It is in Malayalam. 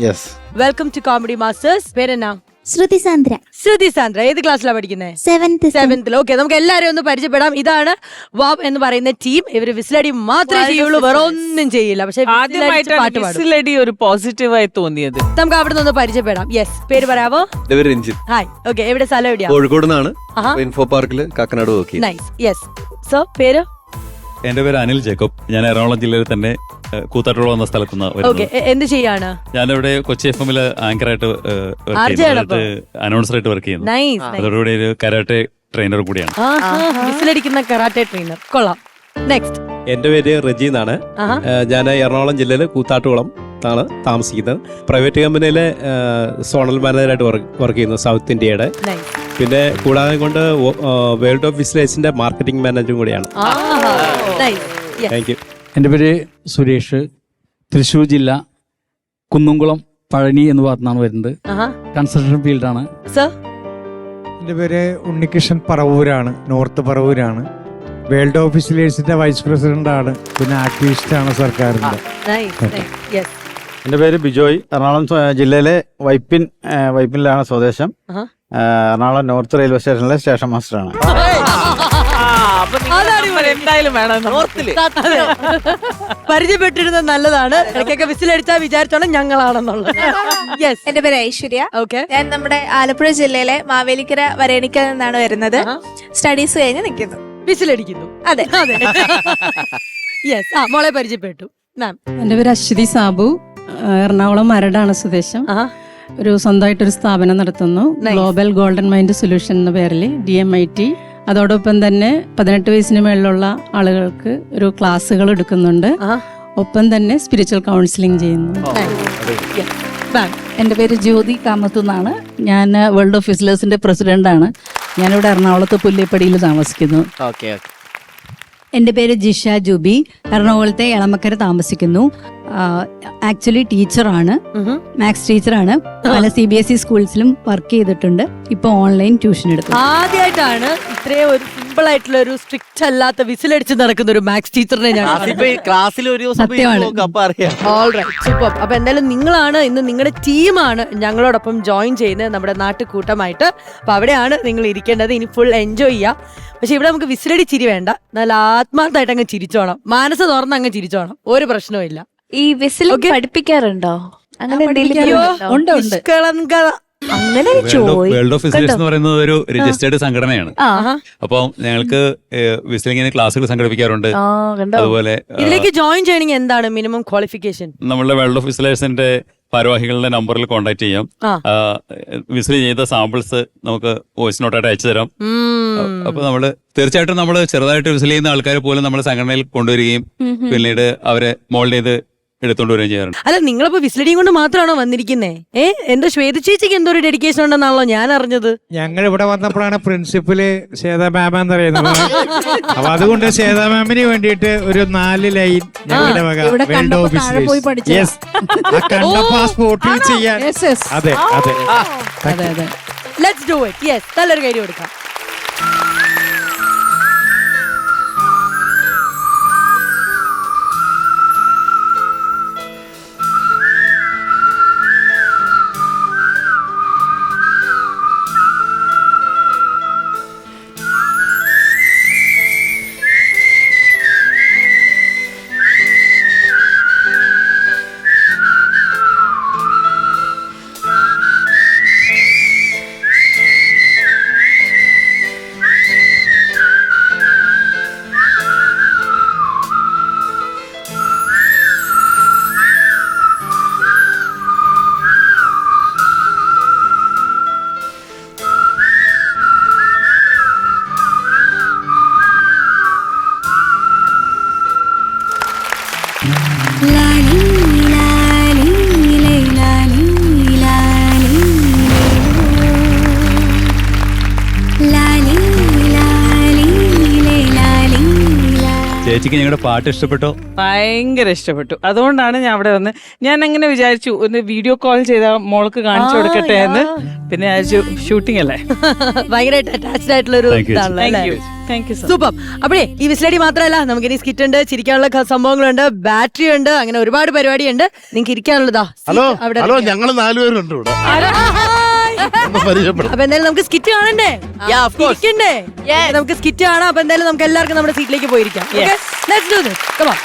Yes. Welcome to comedy masters. പേരെന്നാ? ശ്രുതി സാന്ദ്ര. ശ്രുതി സാന്ദ്ര. ഏത് ക്ലാസ്സിലാണ് പഠിക്കുന്നത്? സെവൻത്തിൽ. ഓക്കെ, നമുക്ക് എല്ലാരും ഒന്ന് പരിചയപ്പെടാം. ഇതാണ് വാവ് എന്ന് പറയുന്ന ടീം. ഇവര് വിസിലടി മാത്രമേ ചെയ്യുള്ളൂ, വേറെ ഒന്നും ചെയ്യില്ല. പക്ഷെ വിസിലടി ഒരു പോസിറ്റീവായി തോന്നിയത്. നമുക്ക് അവിടെ നിന്ന് പരിചയപ്പെടാം. യെസ്, പേര് പറയാവോ? രഞ്ജിത്ത്. ഹായ്. ഓക്കെ, എവിടെ സ്ഥലം എവിടെയാ? കോഴിക്കോട് നിന്നാണ്. ഇൻഫോ പാർക്കിൽ Kakkanad work. Nice. Yes. So പേര്? എന്റെ പേര് അനിൽ ജേക്കബ്. ഞാൻ എറണാകുളം ജില്ലയിൽ തന്നെ കൂത്താട്ടുകുളം എന്ന സ്ഥലത്തുനിന്ന്. എന്ത് ചെയ്യാണ്? ഞാനിവിടെ കൊച്ചി FM-ല് ആങ്കറായിട്ട് അനൗൺസറായിട്ട് വർക്ക് ചെയ്യുന്നു. അതോടുകൂടി ഒരു കരാട്ടെ ട്രെയിനർ കൂടിയാണ്. വിസിലടിക്കുന്ന കരാട്ടെ ട്രെയിനർ. കൊള്ളാം. നെക്സ്റ്റ്. എന്റെ പേര് റജി എന്നാണ്. ഞാൻ എറണാകുളം ജില്ലയിലെ കൂത്താട്ടുകുളം ആണ് താമസിക്കുന്നത്. പ്രൈവറ്റ് കമ്പനിയിലെ സോണൽ മാനേജറായിട്ട് വർക്ക് ചെയ്യുന്നു, സൗത്ത് ഇന്ത്യയുടെ. പിന്നെ കൂടാതെ കൊണ്ട് വേൾഡ് ഓഫ് വിസിലേഴ്സിന്റെ മാർക്കറ്റിംഗ് മാനേജറും കൂടിയാണ്. Thank you. എൻ്റെ പേര് സുരേഷ്. തൃശ്ശൂർ ജില്ല കുന്നുംകുളം പഴനി എന്ന് പറഞ്ഞാണ് വരുന്നത്. കൺസ്ട്രക്ഷൻ ഫീൽഡാണ്. എൻ്റെ പേര് ഉണ്ണികൃഷ്ണൻ പറവൂരാണ്, നോർത്ത് പറവൂരാണ്. വേൾഡ് ഓഫ് വിസിലേഴ്സിന്റെ വൈസ് പ്രസിഡന്റ് ആണ്, പിന്നെ ആക്ടിവിസ്റ്റ് ആണ് സർക്കാരിന്റെ. എൻ്റെ പേര് ബിജോയ്. എറണാകുളം ജില്ലയിലെ വൈപ്പിനിലാണ് സ്വദേശം. എറണാകുളം നോർത്ത് റെയിൽവേ സ്റ്റേഷനിലെ സ്റ്റേഷൻ മാസ്റ്ററാണ്. എന്തായാലും വേണം. പരിചയപ്പെട്ടിരുന്നത് നല്ലതാണ്. ഇടയ്ക്കൊക്കെ വിസിലടിച്ചാൽ വിചാരിച്ചോണം ഞങ്ങളാണെന്നുള്ളത്. എന്റെ പേര് ഐശ്വര്യ. ഓക്കെ. ഞാൻ നമ്മുടെ ആലപ്പുഴ ജില്ലയിലെ മാവേലിക്കര വരേണിക്കൽ നിന്നാണ് വരുന്നത്. സ്റ്റഡീസ് കഴിഞ്ഞ് നിൽക്കുന്നു. വിസിലടിക്കുന്നു. അതെ അതെ. യെസ്. മോളെ പരിചയപ്പെട്ടു. മാം. എന്റെ പേര് അശ്വതി സാബു. എറണാകുളം മരടാണ് സ്വദേശം. ഒരു സ്വന്തമായിട്ടൊരു സ്ഥാപനം നടത്തുന്നു, ഗ്ലോബൽ ഗോൾഡൻ മൈൻഡ് സൊല്യൂഷൻ എന്ന പേരിൽ, DMIT. അതോടൊപ്പം തന്നെ 18 വയസ്സിന് മേളിലുള്ള ആളുകൾക്ക് ഒരു ക്ലാസ്സുകൾ എടുക്കുന്നുണ്ട്. ഒപ്പം തന്നെ സ്പിരിച്വൽ കൗൺസിലിംഗ് ചെയ്യുന്നു. എൻ്റെ പേര് ജ്യോതി കാമത്തു എന്നാണ്. ഞാൻ വേൾഡ് ഓഫ് വിസിലേഴ്സിന്റെ പ്രസിഡന്റാണ്. ഞാനിവിടെ എറണാകുളത്ത് പുല്ലേപ്പടിയിൽ താമസിക്കുന്നു. എൻ്റെ പേര് ജിഷ ജൂബി. എറണാകുളത്തെ എളമക്കര താമസിക്കുന്നു. ആക്ച്വലി ടീച്ചറാണ്, മാത്സ് ടീച്ചറാണ്. പല CBSE സ്കൂൾസിലും വർക്ക് ചെയ്തിട്ടുണ്ട്. ഇപ്പൊ ഓൺലൈൻ ട്യൂഷൻ എടുക്കുന്നു. ആദ്യമായിട്ടാണ് ഇത്രയും ഒരു സിമ്പിൾ ആയിട്ടുള്ള ഒരു സ്ട്രിക്റ്റ് അല്ലാത്ത വിസിലടിച്ച് നടക്കുന്ന ഒരു മാത്സ് ടീച്ചറിനെ ഞാൻ സത്യമാണ്. സൂപ്പർ. അപ്പൊ എന്തായാലും നിങ്ങളാണ് ഇന്ന്, നിങ്ങളുടെ ടീമാണ് ഞങ്ങളോടൊപ്പം ജോയിൻ ചെയ്യുന്നത് നമ്മുടെ നാട്ടുകൂട്ടമായിട്ട്. അപ്പൊ അവിടെയാണ് നിങ്ങൾ ഇരിക്കേണ്ടത്. ഇനി ഫുൾ എൻജോയ് ചെയ്യാം. പക്ഷെ ഇവിടെ നമുക്ക് വിസിലടി ചിരി വേണ്ട, നല്ല ആത്മാർത്ഥമായിട്ട് അങ്ങ് ചിരിച്ചോണം, മനസ്സ് തുറന്ന് അങ്ങ് ചിരിച്ചോണം, ഒരു പ്രശ്നവും ഇല്ല. ഈ വിസിൽ പഠിപ്പിക്കാറുണ്ടോ? അങ്ങനെ അങ്ങനെ വേൾഡ് ഓഫ് വിസിലേഴ്സ് എന്ന് പറയുന്നത് ഒരു രജിസ്റ്റേർഡ് സംഘടനയാണ്. അപ്പോൾ ഞങ്ങൾക്ക് വിസിലിങ്ങിന് ക്ലാസ്സുകൾ സംഘടിപ്പിക്കാറുണ്ട്. അതുപോലെ ഇതിലേക്ക് ജോയിൻ ചെയ്യണമെങ്കിൽ എന്താണ് മിനിമം ക്വാളിഫിക്കേഷൻ? നമ്മളുടെ വേൾഡ് ഓഫ് വിസിലേഴ്സിന്റെ ഭാരവാഹികളുടെ നമ്പറിൽ കോൺടാക്ട് ചെയ്യാം. വിസിൽ ചെയ്ത സാമ്പിൾസ് നമുക്ക് വോയിസ് നോട്ടായിട്ട് അയച്ചു തരാം. അപ്പൊ നമ്മള് തീർച്ചയായിട്ടും നമ്മള് ചെറുതായിട്ട് വിസിൽ ചെയ്യുന്ന ആൾക്കാരെ പോലും നമ്മള് സംഘടനയിൽ കൊണ്ടുവരികയും പിന്നീട് അവരെ മോൾഡ് ചെയ്ത് എടുത്തോണ്ട് വരികയും ചെയ്യാറുണ്ട്. അല്ല, നിങ്ങളിപ്പോ വിസിലടിയും കൊണ്ട് മാത്രമാണോ വന്നിരിക്കുന്നേ? എന്തോ ശ്വേത ചേച്ചിക്ക് എന്തോ ഒരു ഡെഡിക്കേഷൻ ഉണ്ടെന്നാണല്ലോ ഞാൻ അറിഞ്ഞത്. ഞങ്ങൾ ഇവിടെ വന്നപ്പോഴാണ് പ്രിൻസിപ്പല് ശ്വേത മാം എന്നറിയുന്നത്. അപ്പൊ അതുകൊണ്ട് ശ്വേത മാമിന് വേണ്ടിയിട്ട് ഒരു 4 ലൈൻ ഞങ്ങളുടെ വക വേൾഡ് ഓഫ് വിസിലേഴ്സ്. യെസ്, കണ്ടപ്പോ സ്പോട്ടിൽ ചെയ്യാൻ. അതെ അതെ അതെ. Let's do it. യെസ്, നല്ലൊരു കാര്യം കൊടുക്കാം. ചേച്ചിക്ക് ഞങ്ങളുടെ പാട്ട് ഇഷ്ടപ്പെട്ടോ? ഭയങ്കര ഇഷ്ടപ്പെട്ടു. അതുകൊണ്ടാണ് ഞാൻ അവിടെ വന്ന് ഞാൻ അങ്ങനെ വിചാരിച്ചു ഒന്ന് വീഡിയോ കോൾ ചെയ്താൽ മോൾക്ക് കാണിച്ചു കൊടുക്കട്ടെ എന്ന്. പിന്നെ വിചാരിച്ചു ഷൂട്ടിംഗ് അല്ലേ. ഭയങ്കരമായിട്ട് അറ്റാച്ച്ഡ് ആയിട്ടുള്ള ഒരു താങ്ക് യു സൂപ്പർ. അപ്പോഴേ ഈ വിസിലടി മാത്രമല്ല, നമുക്കിനി സ്കിറ്റ് ഉണ്ട്, ചിരിക്കാനുള്ള സംഭവങ്ങളുണ്ട്, ബാറ്ററി ഉണ്ട്, അങ്ങനെ ഒരുപാട് പരിപാടിയുണ്ട്. നിങ്ങൾക്ക് ഇരിക്കാനുള്ളതാ അവിടെ. ഞങ്ങൾ 4 പേരുണ്ട് ഇവിടെ. അപ്പൊ എന്തായാലും നമുക്ക് സ്കിറ്റ് കാണണ്ടേ, ഇരിക്കണ്ടേ? നമുക്ക് സ്കിറ്റ് കാണാം. അപ്പൊ എന്തായാലും നമുക്ക് എല്ലാവർക്കും നമ്മുടെ സീറ്റിലേക്ക് പോയിരിക്കാം. Let's do this. Come on.